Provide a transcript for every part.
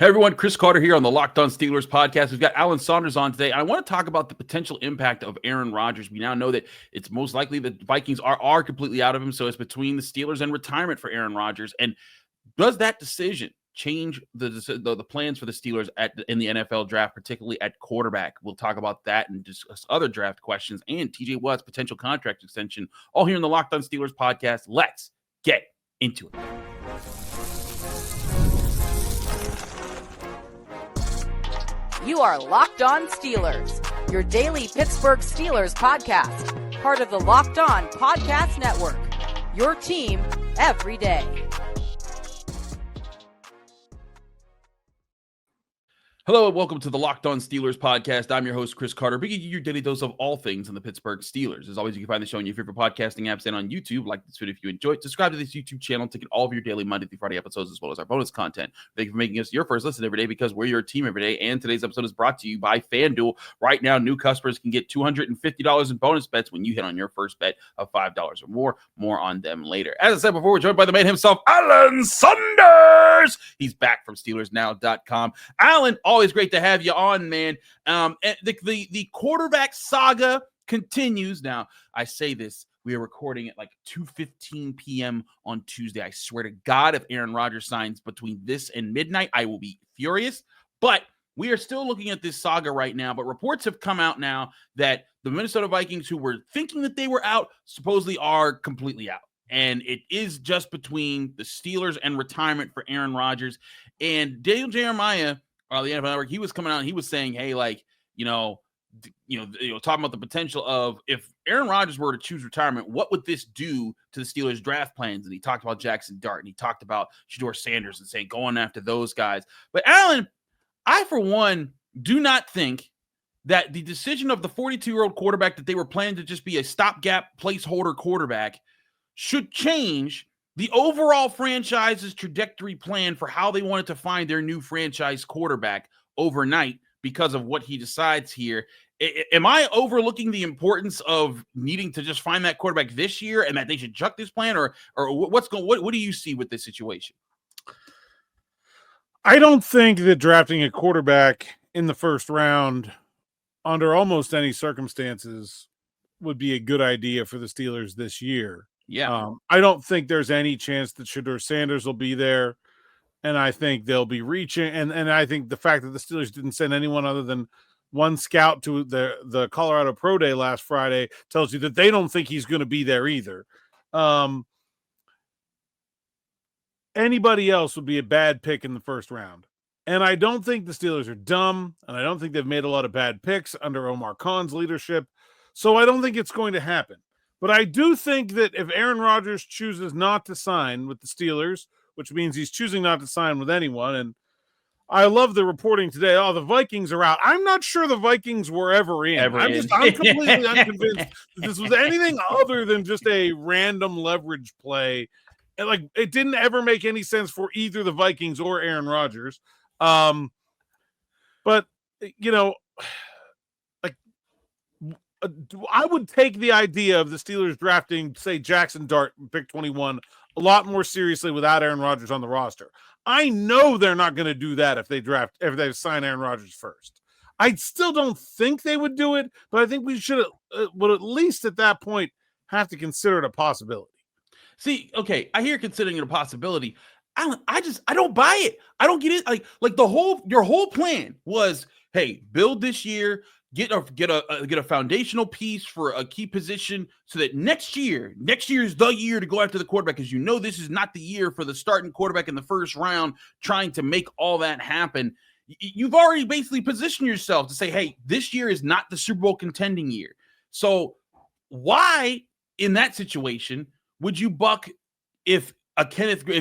Hey everyone, Chris Carter here on the Locked On Steelers podcast. We've got Saunders on today. I want to talk about the potential impact of Aaron Rodgers. We now know that it's most likely that the Vikings are completely out of him, so it's between the Steelers and retirement for Aaron Rodgers. And does that decision change the plans for the Steelers in the NFL draft, particularly at quarterback? We'll talk about that and discuss other draft questions and TJ Watt's potential contract extension, all here in the Locked On Steelers podcast. Let's get into it. You are Locked On Steelers, your daily Pittsburgh Steelers podcast, part of the Locked On Podcast Network, your team every day. Hello and welcome to the Locked On Steelers podcast. I'm your host, Chris Carter, bringing you your daily dose of all things in the Pittsburgh Steelers. As always, you can find the show on your favorite podcasting apps and on YouTube. Like this video if you enjoy it. Subscribe to this YouTube channel to get all of your daily Monday through Friday episodes as well as our bonus content. Thank you for making us your first listen every day because we're your team every day. And today's episode is brought to you by FanDuel. Right now, new customers can get $250 in bonus bets when you hit on your first bet of $5 or more. More on them later. As I said before, we're joined by the man himself, Aaron Saunders. He's back from SteelersNow.com. Alan, always great to have you on, man. And the quarterback saga continues. Now, I say this, we are recording at like 2:15 p.m. on Tuesday. I swear to God, if Aaron Rodgers signs between this and midnight, I will be furious. But we are still looking at this saga right now. But reports have come out now that the Minnesota Vikings, who were thinking that they were out, supposedly are completely out. And it is just between the Steelers and retirement for Aaron Rodgers. And Daniel Jeremiah, the NFL Network, he was coming out and he was saying, hey, like, talking about the potential of if Aaron Rodgers were to choose retirement, what would this do to the Steelers draft plans? And he talked about Jaxson Dart and he talked about Saunders and saying going after those guys. But Alan, I, for one, do not think that the decision of the 42-year-old quarterback that they were planning to just be a stopgap placeholder quarterback should change the overall franchise's trajectory plan for how they wanted to find their new franchise quarterback overnight because of what he decides here. Am I overlooking the importance of needing to just find that quarterback this year and that they should chuck this plan, or what do you see with this situation? I don't think that drafting a quarterback in the first round under almost any circumstances would be a good idea for the Steelers this year. Yeah. I don't think there's any chance that Saunders will be there, and I think they'll be reaching. And I think the fact that the Steelers didn't send anyone other than one scout to the Colorado Pro Day last Friday tells you that they don't think he's going to be there either. Anybody else would be a bad pick in the first round. And I don't think the Steelers are dumb, and I don't think they've made a lot of bad picks under Omar Khan's leadership. So I don't think it's going to happen. But I do think that if Aaron Rodgers chooses not to sign with the Steelers, which means he's choosing not to sign with anyone, and I love the reporting today, the Vikings are out. I'm not sure the Vikings were ever in. I'm completely unconvinced that this was anything other than just a random leverage play. And it didn't ever make any sense for either the Vikings or Aaron Rodgers. But, I would take the idea of the Steelers drafting, say, Jaxson Dart, pick 21, a lot more seriously without Aaron Rodgers on the roster. I know they're not going to do that if they sign Aaron Rodgers first. I still don't think they would do it, but I think we would at least at that point have to consider it a possibility. See, okay, I hear considering it a possibility. Alan, I don't buy it. I don't get it. Your whole plan was, hey, build this year, get a foundational piece for a key position so that next year is the year to go after the quarterback, because this is not the year for the starting quarterback in the first round trying to make all that happen. You've already basically positioned yourself to say, hey, this year is not the Super Bowl contending year. So why in that situation would you buck if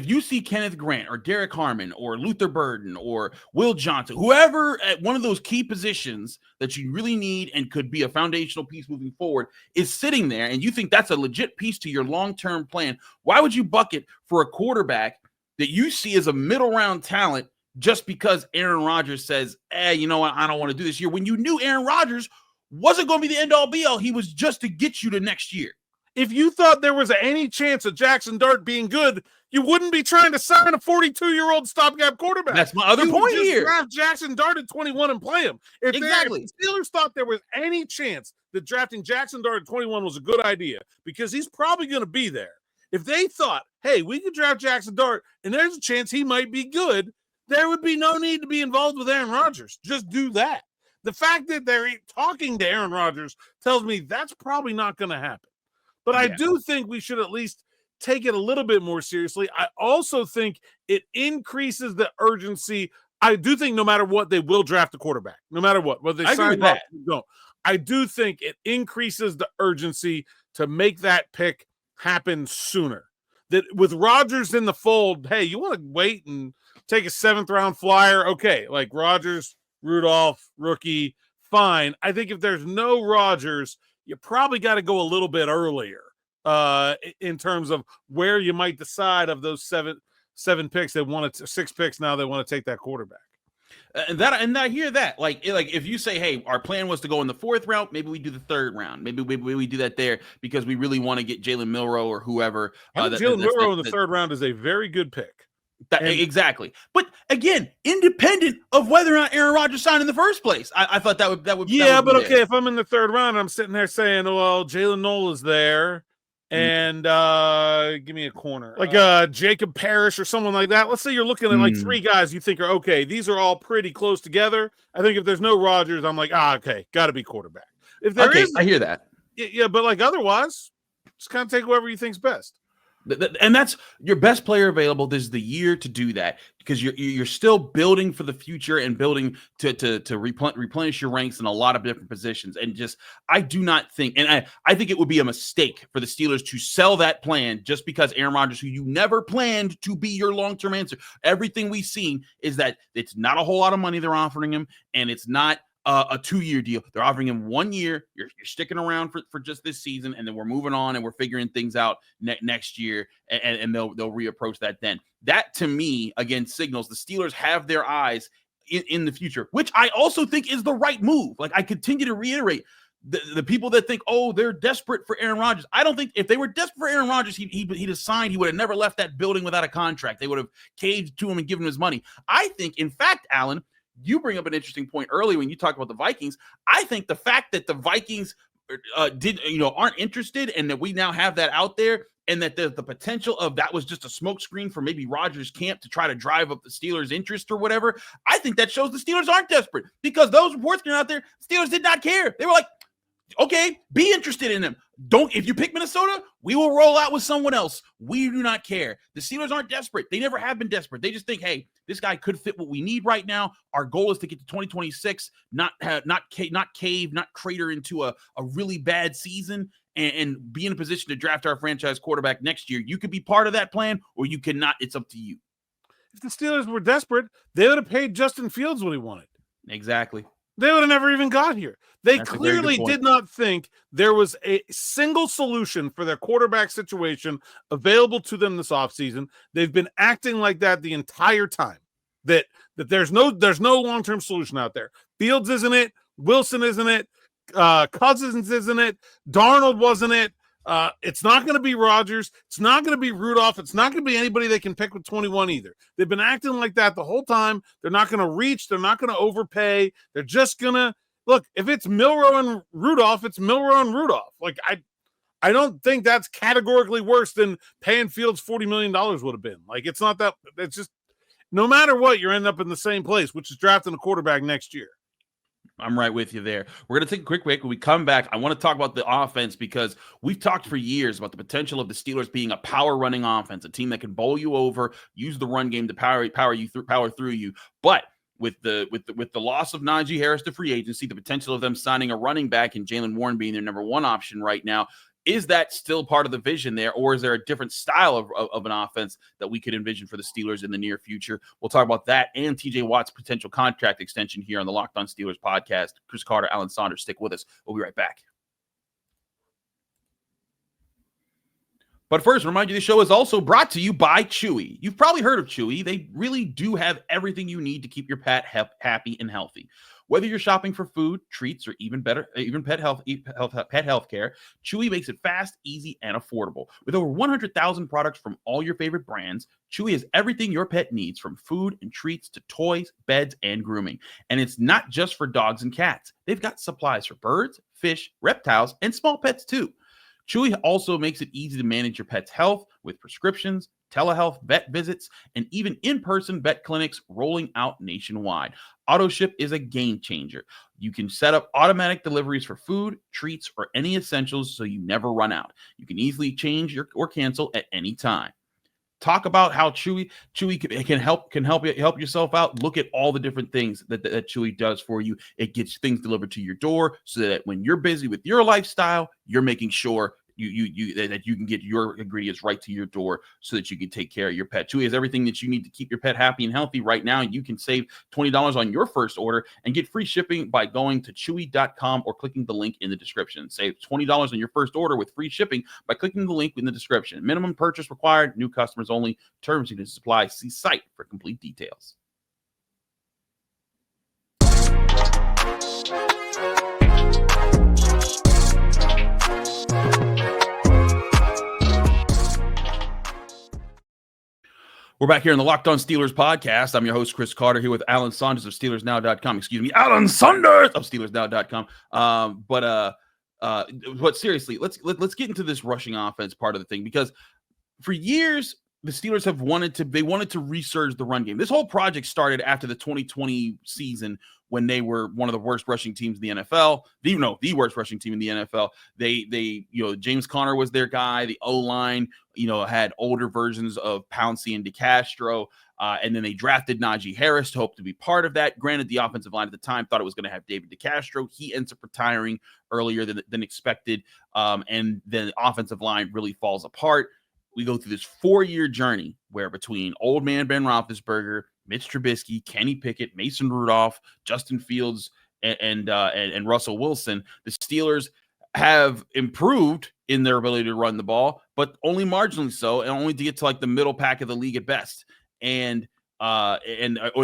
you see Kenneth Grant or Derek Harmon or Luther Burden or Will Johnson, whoever at one of those key positions that you really need and could be a foundational piece moving forward is sitting there, and you think that's a legit piece to your long-term plan, why would you buck it for a quarterback that you see as a middle-round talent just because Aaron Rodgers says, you know what, I don't want to do this year, when you knew Aaron Rodgers wasn't going to be the end-all be-all. He was just to get you to next year. If you thought there was any chance of Jaxson Dart being good, you wouldn't be trying to sign a 42-year-old stopgap quarterback. That's my other point here. Draft Jaxson Dart at 21 and play him. If the Steelers thought there was any chance that drafting Jaxson Dart at 21 was a good idea, because he's probably going to be there. If they thought, hey, we could draft Jaxson Dart and there's a chance he might be good, there would be no need to be involved with Aaron Rodgers. Just do that. The fact that they're talking to Aaron Rodgers tells me that's probably not going to happen. But I do think we should at least take it a little bit more seriously. I also think it increases the urgency. I do think no matter what, they will draft a quarterback. No matter what. Whether they sign that. No. I do think it increases the urgency to make that pick happen sooner. That with Rodgers in the fold, hey, you want to wait and take a 7th-round flyer? Okay, like Rodgers, Rudolph, rookie, fine. I think if there's no Rodgers, you probably got to go a little bit earlier in terms of where you might decide of those seven picks. They want to 6 picks now. They want to take that quarterback. And I hear that. Like if you say, hey, our plan was to go in the 4th round, maybe we do the 3rd round. Maybe we do that there because we really want to get Jalen Milroe or whoever. Jalen Milroe in the 3rd round is a very good pick. Exactly. But again, independent of whether or not Aaron Rodgers signed in the first place, I thought that would. Yeah, but okay, if I'm in the 3rd round, I'm sitting there saying, well, Jalen Noel is there. And give me a corner, like Jacob Parrish or someone like that. Let's say you're looking at like 3 guys you think are okay. These are all pretty close together. I think if there's no Rodgers, I'm like, okay, got to be quarterback. If there is, I hear that. Yeah, but like otherwise, just kind of take whoever you think's best. And that's your best player available. This is the year to do that because you're still building for the future and building to replenish your ranks in a lot of different positions. And just I do not think, and I think it would be a mistake for the Steelers to sell that plan just because Aaron Rodgers, who you never planned to be your long-term answer. Everything we've seen is that it's not a whole lot of money they're offering him, and it's not a 2-year deal. They're offering him 1 year. You're sticking around for just this season, and then we're moving on and we're figuring things out next year, and they'll reapproach that then. That to me again signals the Steelers have their eyes in the future, which I also think is the right move. Like I continue to reiterate, the people that think, oh, they're desperate for Aaron Rodgers. I don't think if they were desperate for Aaron Rodgers, he'd have signed. He would have never left that building without a contract. They would have caved to him and given him his money. I think, in fact, Alan, you bring up an interesting point early when you talk about the Vikings. I think the fact that the Vikings aren't interested, and that we now have that out there, and that the potential of that was just a smokescreen for maybe Rodgers' camp to try to drive up the Steelers' interest or whatever. I think that shows the Steelers aren't desperate, because those reports getting out there, Steelers did not care. They were like, okay, be interested in him. If you pick Minnesota, we will roll out with someone else. We do not care. The Steelers aren't desperate. They never have been desperate. They just think, hey, this guy could fit what we need right now. Our goal is to get to 2026, not cave, not crater into a really bad season, and be in a position to draft our franchise quarterback next year. You could be part of that plan, or you cannot. It's up to you. If the Steelers were desperate, they would have paid Justin Fields what he wanted. Exactly. They would have never even got here. They clearly did not think there was a single solution for their quarterback situation available to them this offseason. They've been acting like that the entire time. That there's no long-term solution out there. Fields isn't it. Wilson isn't it. Cousins isn't it. Darnold wasn't it. It's not going to be Rodgers. It's not going to be Rudolph. It's not going to be anybody they can pick with 21 either. They've been acting like that the whole time. They're not going to reach. They're not going to overpay. They're just going to look. If it's Milroe and Rudolph, it's Milroe and Rudolph. Like I don't think that's categorically worse than paying Fields $40 million would have been. Like it's not that. It's just no matter what, you're ending up in the same place, which is drafting a quarterback next year. I'm right with you there. We're going to take a quick break. When we come back, I want to talk about the offense, because we've talked for years about the potential of the Steelers being a power running offense, a team that can bowl you over, use the run game to power through you. But with the loss of Najee Harris to free agency, the potential of them signing a running back and Jaylen Warren being their number 1 option right now, is that still part of the vision there, or is there a different style of an offense that we could envision for the Steelers in the near future? We'll talk about that and TJ Watt's potential contract extension here on the Locked On Steelers podcast. Chris Carter, Alan Saunders, stick with us. We'll be right back. But first, remind you, the show is also brought to you by Chewy. You've probably heard of Chewy. They really do have everything you need to keep your pet happy and healthy. Whether you're shopping for food, treats, or even better, even pet health care, Chewy makes it fast, easy, and affordable. With over 100,000 products from all your favorite brands, Chewy has everything your pet needs, from food and treats to toys, beds, and grooming. And it's not just for dogs and cats. They've got supplies for birds, fish, reptiles, and small pets too. Chewy also makes it easy to manage your pet's health with prescriptions, telehealth vet visits, and even in-person vet clinics rolling out nationwide. AutoShip is a game changer. You can set up automatic deliveries for food, treats, or any essentials so you never run out. You can easily change or cancel at any time. Talk about how Chewy can help yourself out. Look at all the different things that Chewy does for you. It gets things delivered to your door so that when you're busy with your lifestyle, you're making sure that you can get your ingredients right to your door so that you can take care of your pet. Chewy has everything that you need to keep your pet happy and healthy. Right now, you can save $20 on your first order and get free shipping by going to chewy.com or clicking the link in the description. Save $20 on your first order with free shipping by clicking the link in the description. Minimum purchase required. New customers only. Terms and conditions apply. See site for complete details. We're back here in the Locked On Steelers podcast. I'm your host, Chris Carter, here with Alan Saunders of SteelersNow.com. Excuse me, Alan Saunders of SteelersNow.com. But seriously, let's get into this rushing offense part of the thing, because for years the Steelers have wanted to resurge the run game. This whole project started after the 2020 season, when they were one of the worst rushing teams in the NFL, the worst rushing team in the NFL. They James Conner was their guy. The O-line, had older versions of Pouncey and DeCastro. And then they drafted Najee Harris to hope to be part of that. Granted, the offensive line at the time thought it was going to have David DeCastro. He ends up retiring earlier than expected. And then the offensive line really falls apart. We go through this 4-year journey where between old man Ben Roethlisberger, Mitch Trubisky, Kenny Pickett, Mason Rudolph, Justin Fields, and Russell Wilson, the Steelers have improved in their ability to run the ball, but only marginally so, and only to get to like the middle pack of the league at best. Or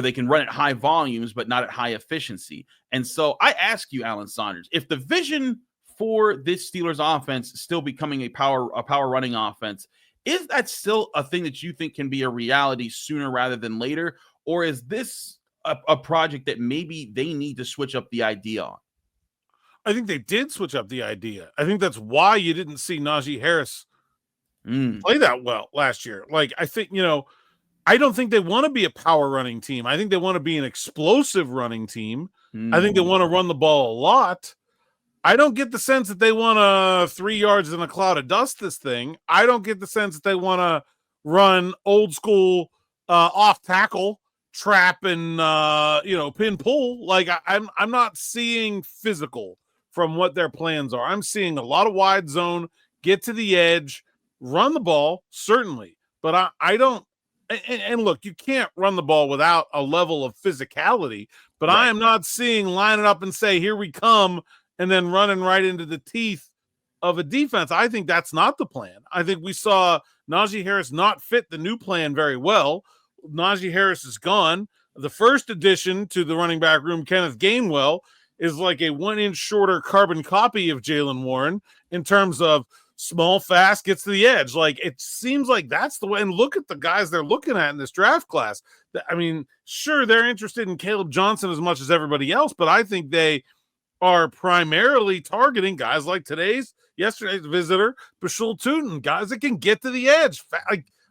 they can run at high volumes, but not at high efficiency. And so I ask you, Alan Saunders, if the vision for this Steelers offense still becoming a power running offense, is that still a thing that you think can be a reality sooner rather than later? Or is this a project that maybe they need to switch up the idea on? I think they did switch up the idea. I think that's why you didn't see Najee Harris play that well last year. Like, I think, I don't think they want to be a power running team. I think they want to be an explosive running team. I think they want to run the ball a lot. I don't get the sense that they want to 3 yards in a cloud of dust this thing. I don't get the sense that they want to run old school off tackle, trap, and pin pull. Like, I'm not seeing physical from what their plans are. I'm seeing a lot of wide zone, get to the edge, run the ball, certainly. But I don't. And look, you can't run the ball without a level of physicality. But right. I am not seeing line it up and say, here we come, and then running right into the teeth of a defense. I think that's not the plan. I think we saw Najee Harris not fit the new plan very well. Najee Harris is gone. The first addition to the running back room, Kenneth Gainwell, is like a 1-inch shorter carbon copy of Jaylen Warren in terms of small, fast, gets to the edge. Like, it seems like that's the way. And look at the guys they're looking at in this draft class. I mean, sure, they're interested in Caleb Johnson as much as everybody else, but I think they are primarily targeting guys like yesterday's visitor, Bashul Tootin, guys that can get to the edge.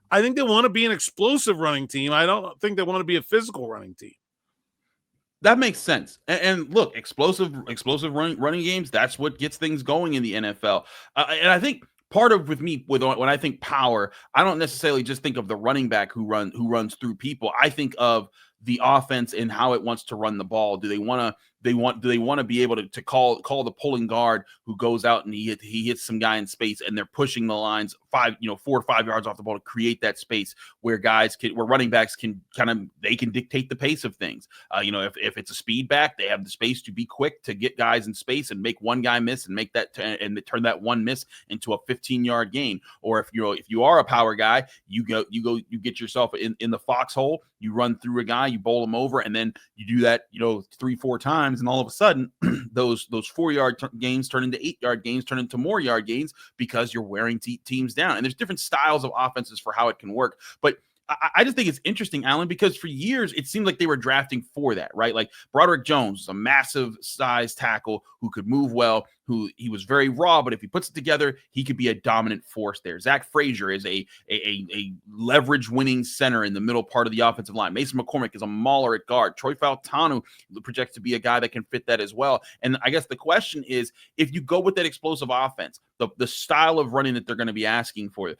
I think they want to be an explosive running team. I don't think they want to be a physical running team. That makes sense. And look, explosive running games, that's what gets things going in the NFL. And I think part of when I think power, I don't necessarily just think of the running back who runs through people. I think of the offense and how it wants to run the ball. Do they want to be able to call the pulling guard who goes out and he hits some guy in space and they're pushing the lines 4 or 5 yards off the ball to create that space where running backs can can dictate the pace of things. If it's a speed back, they have the space to be quick to get guys in space and make one guy miss and make that and turn that one miss into a 15-yard gain. Or if you are a power guy, you get yourself in the foxhole, you run through a guy, you bowl him over, and then you do that 3-4 times, and all of a sudden those 4-yard gains turn into 8-yard gains, turn into more yard gains because you're wearing teams down. And there's different styles of offenses for how it can work, but I just think it's interesting, Alan, because for years it seemed like they were drafting for that, right? Like Broderick Jones, a massive size tackle who could move well, who he was very raw, but if he puts it together, he could be a dominant force there. Zach Frazier is a leverage winning center in the middle part of the offensive line. Mason McCormick is a mauler at guard. Troy Fautanu projects to be a guy that can fit that as well. And I guess the question is, if you go with that explosive offense, the style of running that they're going to be asking for,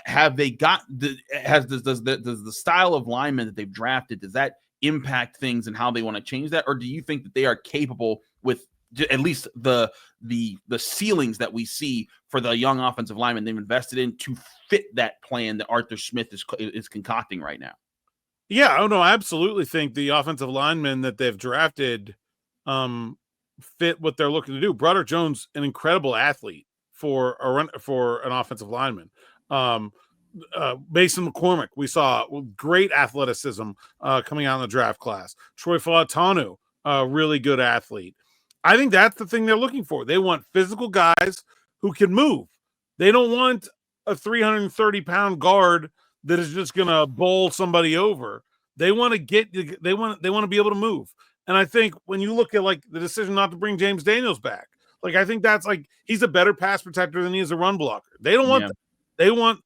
have they got does the style of linemen that they've drafted, does that impact things and how they want to change that? Or do you think that they are capable with at least the ceilings that we see for the young offensive linemen they've invested in to fit that plan that Arthur Smith is concocting right now? Yeah, oh no, I absolutely think the offensive linemen that they've drafted fit what they're looking to do. Broderick Jones, an incredible athlete for an offensive lineman. Mason McCormick, we saw great athleticism coming out in the draft class. Troy Fautanu, a really good athlete. I think that's the thing they're looking for. They want physical guys who can move. They don't want a 330-pound guard that is just going to bowl somebody over. They want to be able to move. And I think when you look at like the decision not to bring James Daniels back, like I think that's like he's a better pass protector than he is a run blocker. They don't want that. They want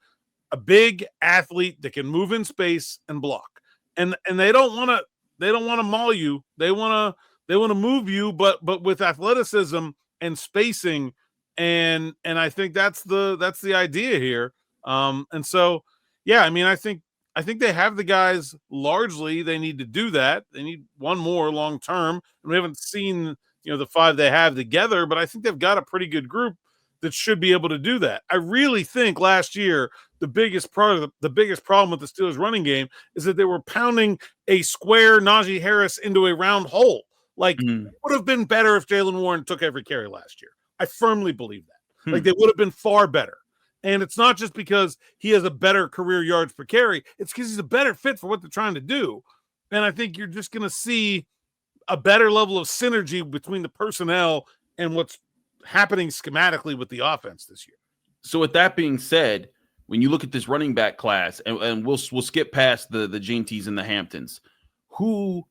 a big athlete that can move in space and block, and they don't want to maul you. They want to move you, but with athleticism and spacing, and I think that's the idea here. And so yeah, I mean, I think they have the guys largely. They need to do that. They need one more long term, and we haven't seen the 5 they have together, but I think they've got a pretty good group that should be able to do that. I really think last year the biggest problem with the Steelers running game is that they were pounding a square Najee Harris into a round hole. Like it would have been better if Jaylen Warren took every carry last year. I firmly believe that. Like they would have been far better. And it's not just because he has a better career yards per carry. It's because he's a better fit for what they're trying to do. And I think you're just going to see a better level of synergy between the personnel and what's happening schematically with the offense this year. So with that being said, when you look at this running back class, and we'll skip past the Jainties and the Hamptons, who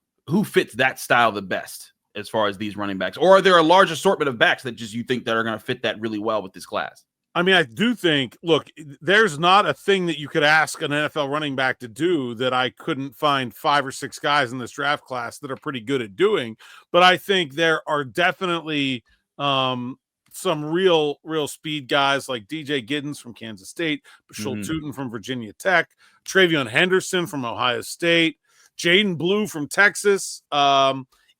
fits that style the best as far as these running backs? Or are there a large assortment of backs that you think that are going to fit that really well with this class? I mean, I do think, look, there's not a thing that you could ask an NFL running back to do that I couldn't find 5 or 6 guys in this draft class that are pretty good at doing. But I think there are definitely some real speed guys like DJ Giddens from Kansas State, Bashul Tootin from Virginia Tech, Travion Henderson from Ohio State, Jaden Blue from Texas,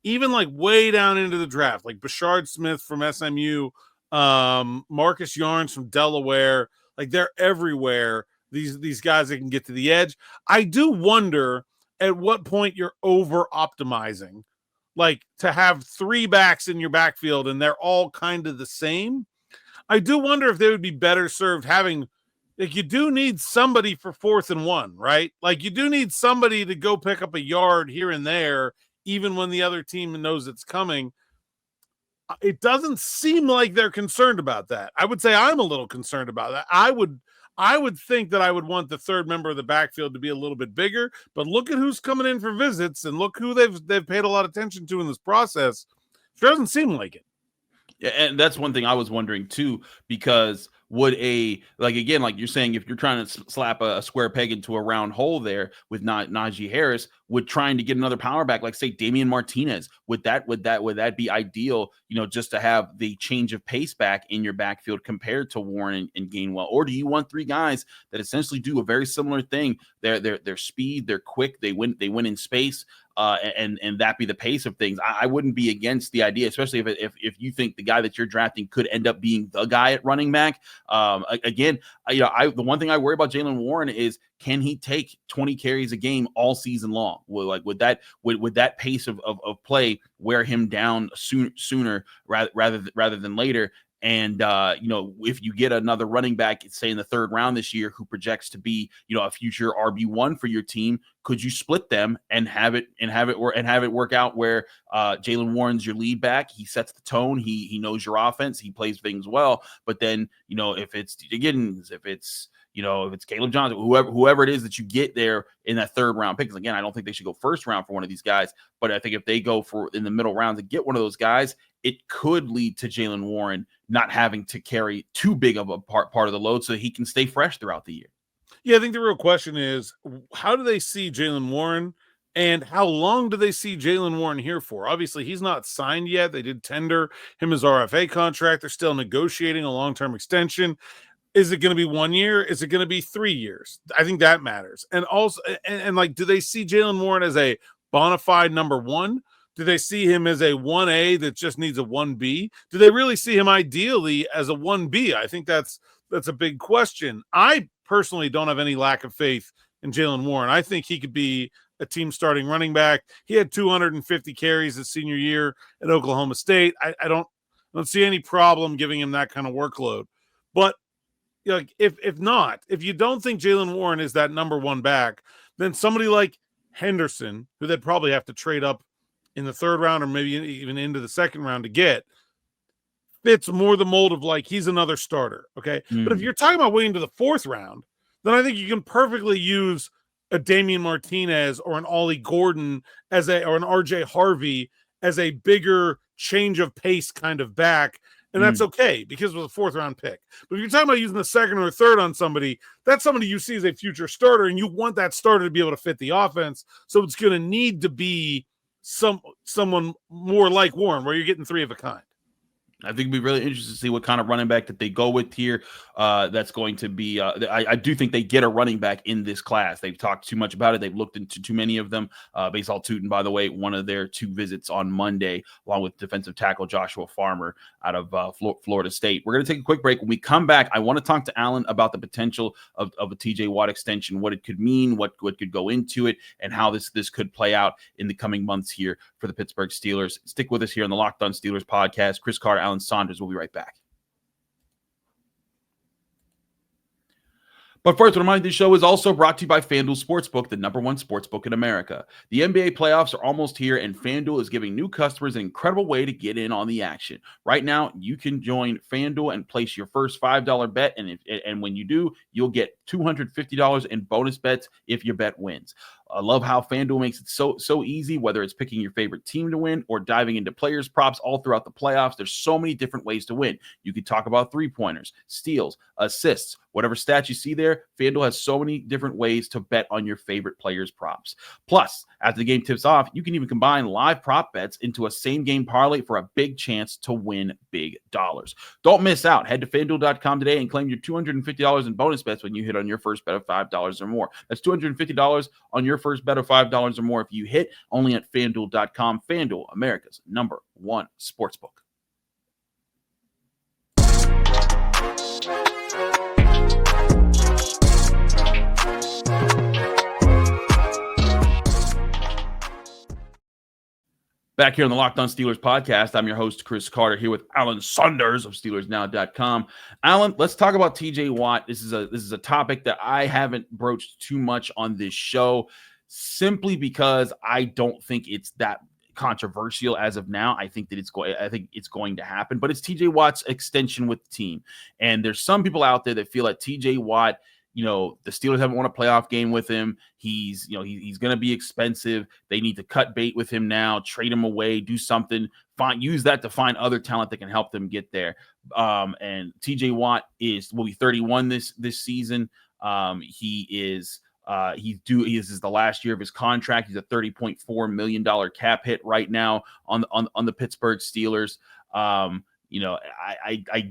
even like way down into the draft, like Bashard Smith from SMU, Marcus Yarns from Delaware. Like they're everywhere. These guys that can get to the edge. I do wonder at what point you're over optimizing. Like to have 3 backs in your backfield and they're all kind of the same. I do wonder if they would be better served having, like you do need somebody for 4th and 1, right? Like you do need somebody to go pick up a yard here and there, even when the other team knows it's coming. It doesn't seem like they're concerned about that. I would say I'm a little concerned about that. I would think that I would want the 3rd member of the backfield to be a little bit bigger, but look at who's coming in for visits and look who they've paid a lot of attention to in this process. It doesn't seem like it. Yeah, and that's one thing I was wondering too, because again, like you're saying, if you're trying to slap a square peg into a round hole there with Najee Harris, would trying to get another power back, like say Damian Martinez, would that be ideal, just to have the change of pace back in your backfield compared to Warren and Gainwell? Or do you want three guys that essentially do a very similar thing? They're speed, they're quick, they win in space, and that be the pace of things. I wouldn't be against the idea, especially if you think the guy that you're drafting could end up being the guy at running back. Again, the one thing I worry about Jaylen Warren is, can he take 20 carries a game all season long? Would that pace of play wear him down sooner rather than later? And, if you get another running back, say in the third round this year, who projects to be, a future RB1 for your team, could you split them and have it work out where Jaylen Warren's your lead back? He sets the tone. He knows your offense. He plays things well. But then, if it's Caleb Johnson, whoever it is that you get there in that third round pick, because again, I don't think they should go first round for one of these guys, but I think if they go for in the middle rounds and get one of those guys, it could lead to Jaylen Warren not having to carry too big of a part of the load, so he can stay fresh throughout the year. Yeah, I think the real question is, how do they see Jaylen Warren, and how long do they see Jaylen Warren here for? Obviously, he's not signed yet. They did tender him his RFA contract. They're still negotiating a long-term extension. Is it going to be 1 year? Is it going to be 3 years? I think that matters. And also, and like, do they see Jaylen Warren as a bona fide number one? Do they see him as a 1A that just needs a 1B? Do they really see him ideally as a 1B? I think that's a big question. I personally don't have any lack of faith in Jaylen Warren. I think he could be a team starting running back. He had 250 carries his senior year at Oklahoma State. I don't see any problem giving him that kind of workload. But if you don't think Jaylen Warren is that number one back, then somebody like Henderson, who they'd probably have to trade up in the third round or maybe even into the second round to get, fits more the mold of like he's another starter. Okay. But if you're talking about waiting to the fourth round, then I think you can perfectly use a Damian Martinez or an Ollie Gordon or an RJ Harvey as a bigger change of pace kind of back. And that's okay because it was a fourth round pick. But if you're talking about using the second or third on somebody, that's somebody you see as a future starter, and you want that starter to be able to fit the offense. So it's going to need to be someone more like Warren, where you're getting three of a kind. I think it'd be really interesting to see what kind of running back that they go with here. That's going to be I do think they get a running back in this class. They've talked too much about it. They've looked into too many of them. Baseball Tootin, by the way, one of their 2 visits on Monday, along with defensive tackle Joshua Farmer out of Florida State. We're going to take a quick break. When we come back, I want to talk to Alan about the potential of a TJ Watt extension, what it could mean, what could go into it, and how this could play out in the coming months here for the Pittsburgh Steelers. Stick with us here on the Locked On Steelers podcast. Chris Carter, Alan Saunders. We'll be right back. But first, a reminder, this show is also brought to you by FanDuel Sportsbook, the #1 sportsbook in America. The NBA playoffs are almost here, and FanDuel is giving new customers an incredible way to get in on the action. Right now, you can join FanDuel and place your first $5 bet, and when you do, you'll get $250 in bonus bets if your bet wins. I love how FanDuel makes it so easy, whether it's picking your favorite team to win or diving into players' props all throughout the playoffs. There's so many different ways to win. You could talk about three-pointers, steals, assists, whatever stats you see there. FanDuel has so many different ways to bet on your favorite players' props. Plus, after the game tips off, you can even combine live prop bets into a same-game parlay for a big chance to win big dollars. Don't miss out. Head to FanDuel.com today and claim your $250 in bonus bets when you hit on your first bet of $5 or more. That's $250 on your first bet of $5 or more if you hit, only at FanDuel.com. FanDuel, America's #1 sportsbook. Back here on the Locked On Steelers podcast, I'm your host, Chris Carter, here with Alan Saunders of SteelersNow.com. Alan, let's talk about TJ Watt. This is a topic that I haven't broached too much on this show, simply because I don't think it's that controversial as of now. I think it's going to happen, but it's TJ Watt's extension with the team. And there's some people out there that feel that TJ Watt the Steelers haven't won a playoff game with him. He's going to be expensive. They need to cut bait with him now, trade him away, do something, use that to find other talent that can help them get there. And TJ Watt will be 31 this season. This is the last year of his contract. He's a $30.4 million cap hit right now on the Pittsburgh Steelers. I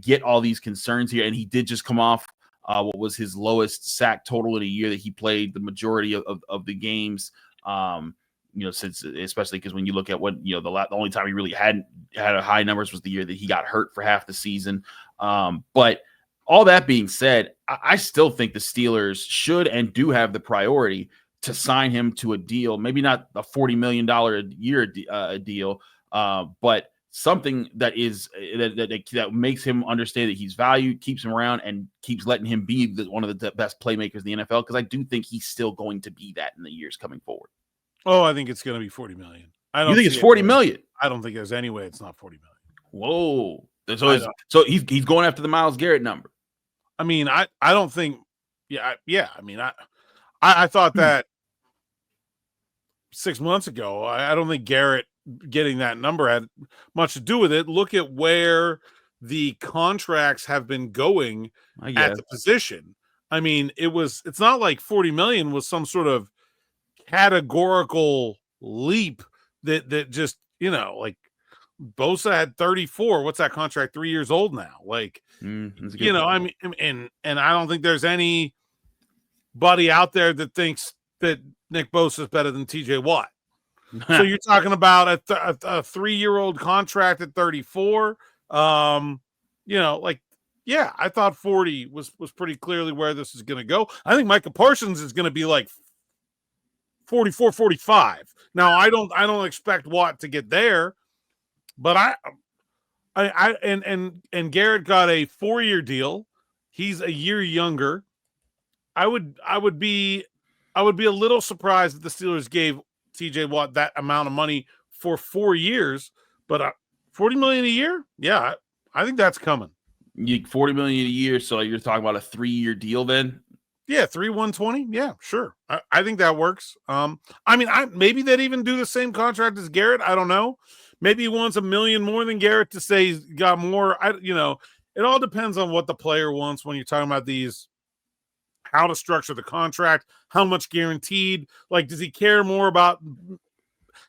get all these concerns here, and he did just come off what was his lowest sack total in a year that he played the majority of the games. Since especially because when you look at what the only time he really had a high numbers was the year that he got hurt for half the season. But all that being said, I still think the Steelers should and do have the priority to sign him to a deal, maybe not a $40 million a year deal, but something that makes him understand that he's valued, keeps him around, and keeps letting him be one of the best playmakers in the NFL, because I do think he's still going to be that in the years coming forward. Oh, I think it's going to be $40 million. You think it's $40 million? I don't think there's any way it's not $40 million. Whoa. So he's going after the Myles Garrett number. I mean, I don't think – yeah. I mean, I thought that 6 months ago. I don't think Garrett getting that number had much to do with it. Look at where the contracts have been going at the position. I mean, it's not like $40 million was some sort of categorical leap that just, like Bosa had 34. What's that contract? 3 years old now. Like, I mean, and I don't think there's anybody out there that thinks that Nick Bosa is better than TJ Watt. So you're talking about a 3-year-old contract at 34. I thought 40 was pretty clearly where this is going to go. I think Micah Parsons is going to be like 44, 45. Now I don't expect Watt to get there, but and Garrett got a 4-year deal. He's a year younger. I would be a little surprised if the Steelers gave TJ Watt that amount of money for 4 years, but $40 million a year? Yeah, I think that's coming. $40 million a year, so you're talking about a 3-year deal then? Yeah, 120. Yeah, sure. I think that works. Maybe they'd even do the same contract as Garrett. I don't know. Maybe he wants $1 million more than Garrett to say he's got more. It all depends on what the player wants when you're talking about these. How to structure the contract, how much guaranteed, like, does he care more about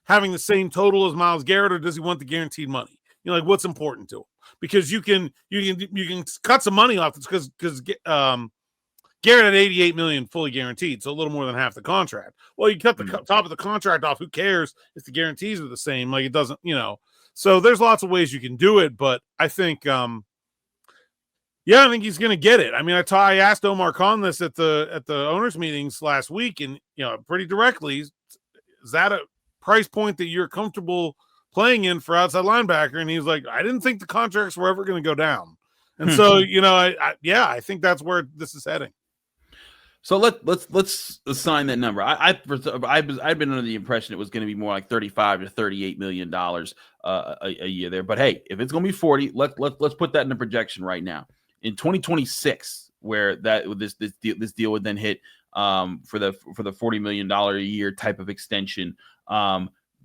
having the same total as Myles Garrett, or does he want the guaranteed money? Like, what's important to him? Because you can cut some money off this because Garrett had $88 million fully guaranteed, so a little more than half the contract. Well, you cut the top of the contract off. Who cares if the guarantees are the same? Like, it doesn't, So there's lots of ways you can do it, but I think I think he's going to get it. I mean, I asked Omar Khan this at the owners meetings last week, and pretty directly, is that a price point that you're comfortable playing in for outside linebacker? And he's like, I didn't think the contracts were ever going to go down, and so I think that's where this is heading. So let's assign that number. I'd been under the impression it was going to be more like $35 to $38 million a year there. But hey, if it's going to be 40, let's put that in the projection right now. In 2026, where this deal would then hit for the $40 million a year type of extension,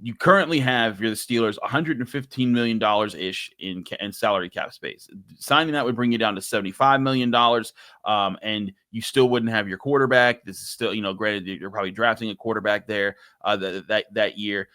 you currently have, you're the Steelers, $115 million ish in salary cap space. Signing that would bring you down to $75 million, and you still wouldn't have your quarterback. This is still, granted, you're probably drafting a quarterback there that year.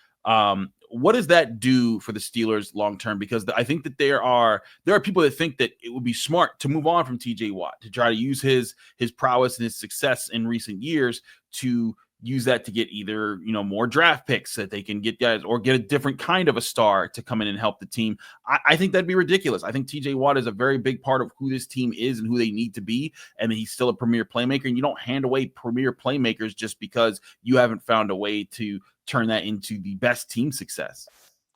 What does that do for the Steelers long term? Because I think that there are people that think that it would be smart to move on from TJ Watt, to try to use his prowess and his success in recent years to use that to get either more draft picks that they can get guys, or get a different kind of a star to come in and help the team. I think that'd be ridiculous. I think TJ Watt is a very big part of who this team is and who they need to be, and he's still a premier playmaker. And you don't hand away premier playmakers just because you haven't found a way to turn that into the best team success.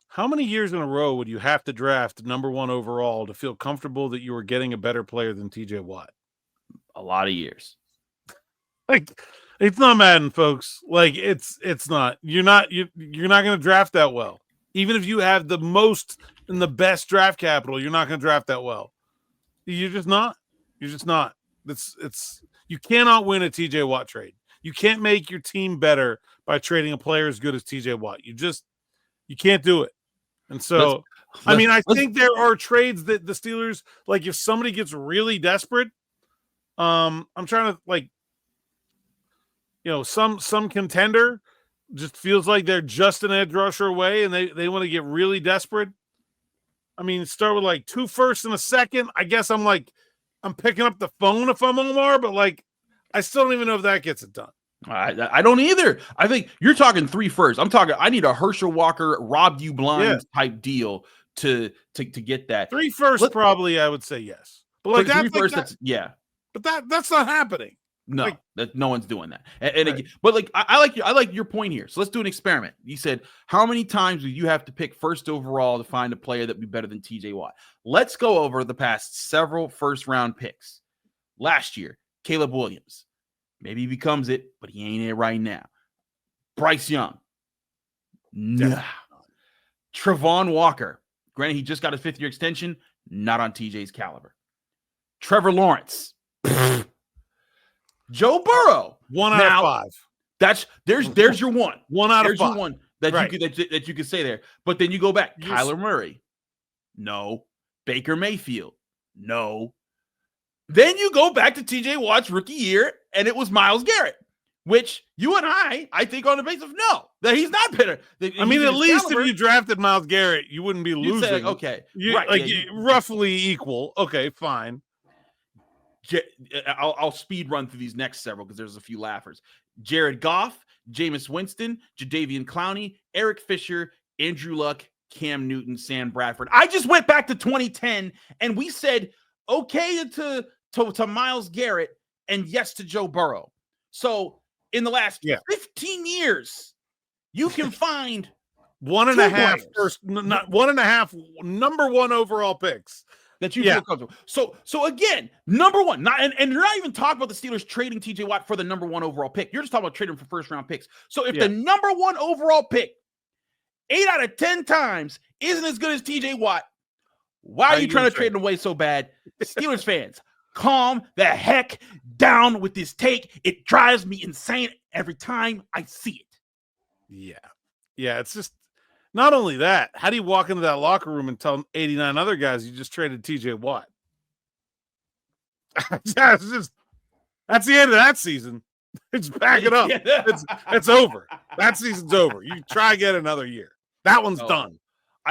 How many years in a row would you have to draft number 1 overall to feel comfortable that you were getting a better player than TJ Watt? A lot of years. Like, it's not Madden, folks. Like, it's not. You're not going to draft that well. Even if you have the most and the best draft capital, you're not going to draft that well. You're just not. It's you cannot win a TJ Watt trade. You can't make your team better by trading a player as good as TJ Watt. You can't do it. And so, I think there are trades that the Steelers, like if somebody gets really desperate, I'm trying to some contender just feels like they're just an edge rusher away and they want to get really desperate. I mean, start with like 2 firsts and a second. I guess I'm picking up the phone if I'm Omar, but like, I still don't even know if that gets it done. I don't either. I think you're talking 3 firsts. I'm talking, I need a Herschel Walker, Rob you blind type deal to get that. 3 firsts, probably, I would say yes. But like 3 firsts, But that's not happening. No, no one's doing that. And again, but like I like your point here. So let's do an experiment. You said, how many times do you have to pick first overall to find a player that would be better than TJ Watt? Let's go over the past several first round picks. Last year, Caleb Williams. Maybe he becomes it, but he ain't it right now. Bryce Young. Nah. Travon Walker. Granted, he just got a 5th-year extension. Not on TJ's caliber. Trevor Lawrence. Joe Burrow. 1 out of 5. There's your one. 1 out of 5. There's your one that you could say there. But then you go back. Kyler Murray. No. Baker Mayfield. No. Then you go back to TJ Watt's rookie year, and it was Myles Garrett, which you and I think on the basis of that he's not better. I mean, at least if you drafted Myles Garrett, you wouldn't be losing. Say, okay. Roughly equal. Okay, fine. I'll speed run through these next several because there's a few laughers. Jared Goff, Jameis Winston, Jadeveon Clowney, Eric Fisher, Andrew Luck, Cam Newton, Sam Bradford. I just went back to 2010 and we said okay to Myles Garrett and yes to Joe Burrow. So in the last 15 years, you can find 1.5 first, not 1.5 number 1 overall picks that you feel comfortable. So again, number 1, and you're not even talking about the Steelers trading TJ Watt for the number 1 overall pick. You're just talking about trading for first round picks. So if the number 1 overall pick 8 out of 10 times isn't as good as TJ Watt, why are you trying to trade him away so bad? Steelers fans, calm the heck down with this take. It drives me insane every time I see it. Yeah, it's just not only that. How do you walk into that locker room and tell 89 other guys you just traded TJ Watt? That's the end of that season. It's back it up. It's over. That season's over. You try again another year. That one's done.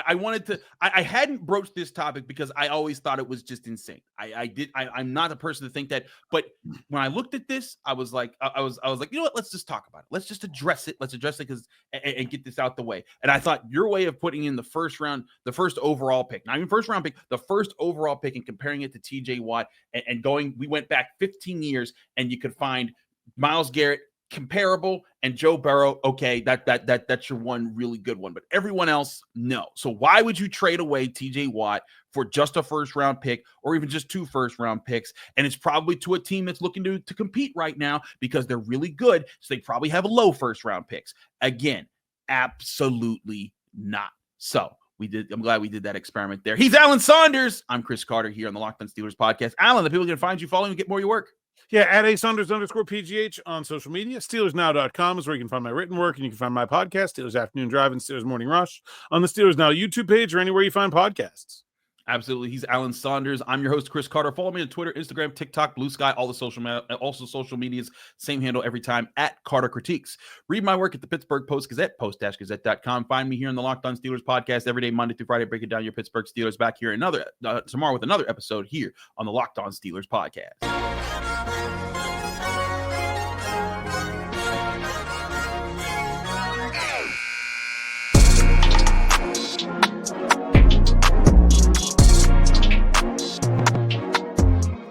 I wanted to. I hadn't broached this topic because I always thought it was just insane. I'm not the person to think that. But when I looked at this, I was like, you know what? Let's just talk about it. Let's just address it. Let's address it and get this out the way. And I thought your way of putting in the first round, the first overall pick, not even first round pick, the first overall pick, and comparing it to TJ Watt and going. We went back 15 years, and you could find Myles Garrett comparable and Joe Burrow. Okay, that's your one really good one, but everyone else, no. So why would you trade away TJ Watt for just a first round pick or even just 2 first round picks? And it's probably to a team that's looking to compete right now because they're really good. So they probably have low first round picks. Again, absolutely not. So I'm glad we did that experiment there. He's Alan Saunders. I'm Chris Carter here on the Locked On Steelers podcast. Alan, the people can find you, follow you, and get more of your work. Yeah, at @Saunders_PGH on social media. SteelersNow.com is where you can find my written work, and you can find my podcast, Steelers Afternoon Drive and Steelers Morning Rush, on the Steelers Now YouTube page or anywhere you find podcasts. Absolutely. He's Alan Saunders. I'm your host, Chris Carter. Follow me on Twitter, Instagram, TikTok, Blue Sky, all the social medias. Same handle every time, @Carter Critiques. Read my work at the Pittsburgh Post-Gazette, post-gazette.com. Find me here on the Locked On Steelers podcast every day, Monday through Friday, breaking down your Pittsburgh Steelers. Back here tomorrow with another episode here on the Locked On Steelers podcast.